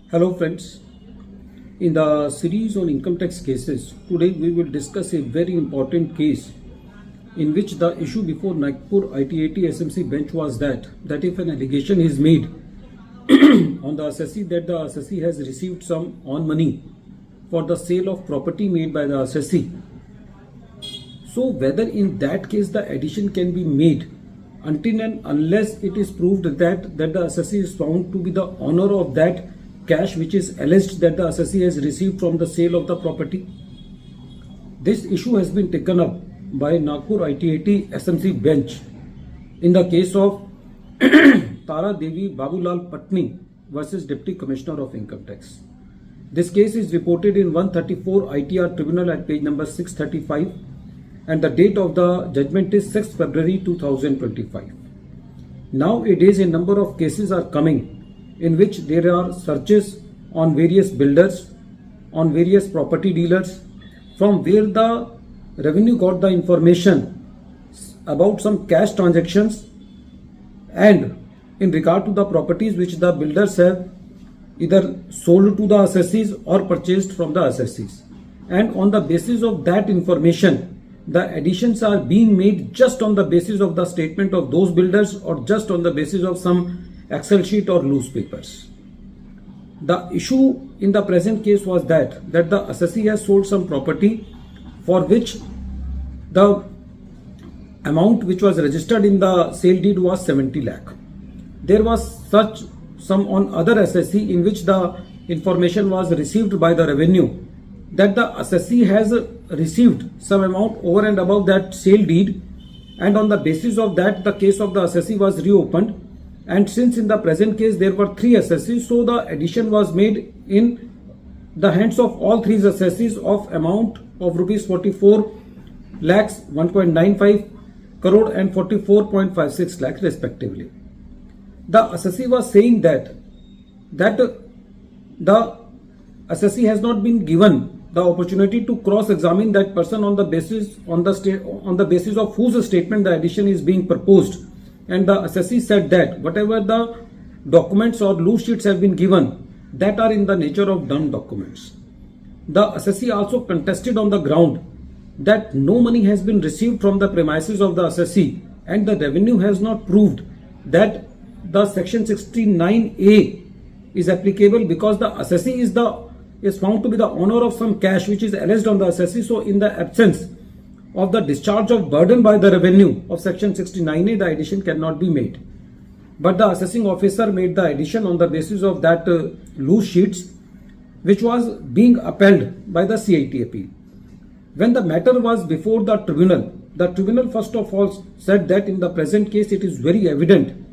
Hello friends, in the series on income tax cases, today we will discuss a very important case in which the issue before Nagpur ITAT SMC bench was that if an allegation is made on the assessee that the assessee has received some on money for the sale of property made by the assessee, so whether in that case the addition can be made until and unless it is proved that the assessee is found to be the owner of that cash which is alleged that the assessee has received from the sale of the property. This issue has been taken up by Nagpur ITAT SMC bench in the case of Tara Devi Babulal PATNI versus Deputy Commissioner of Income Tax. This case is reported in 134 ITR Tribunal at page number 635 and the date of the judgment is 6 February 2025. Nowadays a number of cases are coming in which there are searches on various builders, on various property dealers, from where the revenue got the information about some cash transactions and in regard to the properties which the builders have either sold to the assessees or purchased from the assessees. And on the basis of that information, the additions are being made just on the basis of the statement of those builders or just on the basis of some Excel sheet or loose papers. The issue in the present case was that the assessee has sold some property for which the amount which was registered in the sale deed was 70 lakh. There was such some on other assessee in which the information was received by the revenue that the assessee has received some amount over and above that sale deed, and on the basis of that the case of the assessee was reopened. And since in the present case there were 3 assessees, so the addition was made in the hands of all 3 assessees of amount of rupees 44 lakhs, 1.95 crore and 44.56 lakhs respectively. The assessee was saying that the assessee has not been given the opportunity to cross-examine that person on the basis of whose statement the addition is being proposed. And the assessee said that whatever the documents or loose sheets have been given, that are in the nature of dumb documents. The assessee also contested on the ground that no money has been received from the premises of the assessee and the revenue has not proved that the section 69A is applicable because the assessee is found to be the owner of some cash which is alleged on the assessee. So in the absence of the discharge of burden by the revenue of section 69A, the addition cannot be made. But the assessing officer made the addition on the basis of that loose sheets which was being upheld by the CIT appeal. When the matter was before the tribunal first of all said that in the present case it is very evident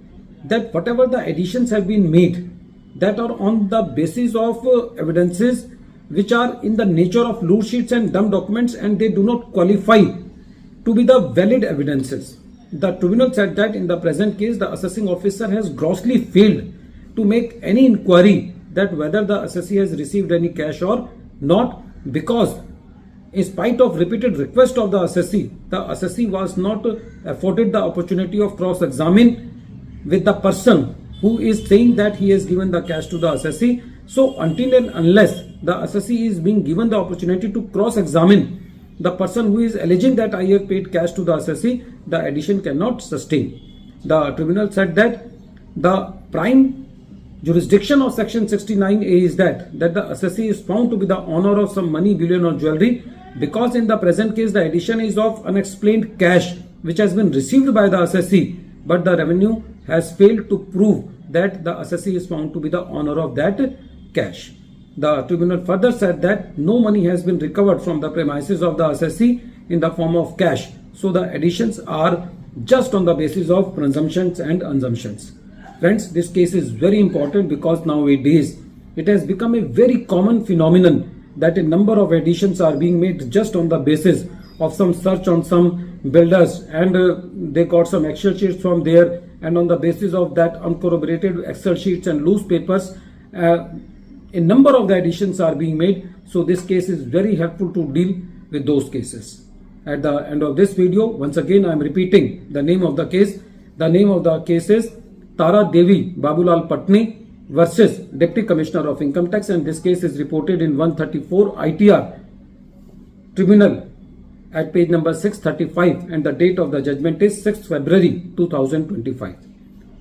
that whatever the additions have been made that are on the basis of evidences which are in the nature of loose sheets and dumb documents and they do not qualify to be the valid evidences. The tribunal said that in the present case the assessing officer has grossly failed to make any inquiry that whether the assessee has received any cash or not, because in spite of repeated request of the assessee was not afforded the opportunity of cross-examine with the person who is saying that he has given the cash to the assessee. So until and unless the assessee is being given the opportunity to cross-examine the person who is alleging that I have paid cash to the assessee, the addition cannot sustain. The tribunal said that the prime jurisdiction of section 69A is that the assessee is found to be the owner of some money, bullion or jewelry, because in the present case the addition is of unexplained cash which has been received by the assessee, but the revenue has failed to prove that the assessee is found to be the owner of that cash. The tribunal further said that no money has been recovered from the premises of the assessee in the form of cash. So the additions are just on the basis of presumptions and assumptions. Friends, this case is very important because nowadays it has become a very common phenomenon that a number of additions are being made just on the basis of some search on some builders and they got some Excel sheets from there, and on the basis of that uncorroborated Excel sheets and loose papers, a number of the additions are being made. So this case is very helpful to deal with those cases. At the end of this video, once again I am repeating the name of the case. The name of the case is Tara Devi Babulal PATNI versus Deputy Commissioner of Income Tax, and this case is reported in 134 ITR Tribunal at page number 635, and the date of the judgment is 6th February 2025.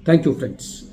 Thank you, friends.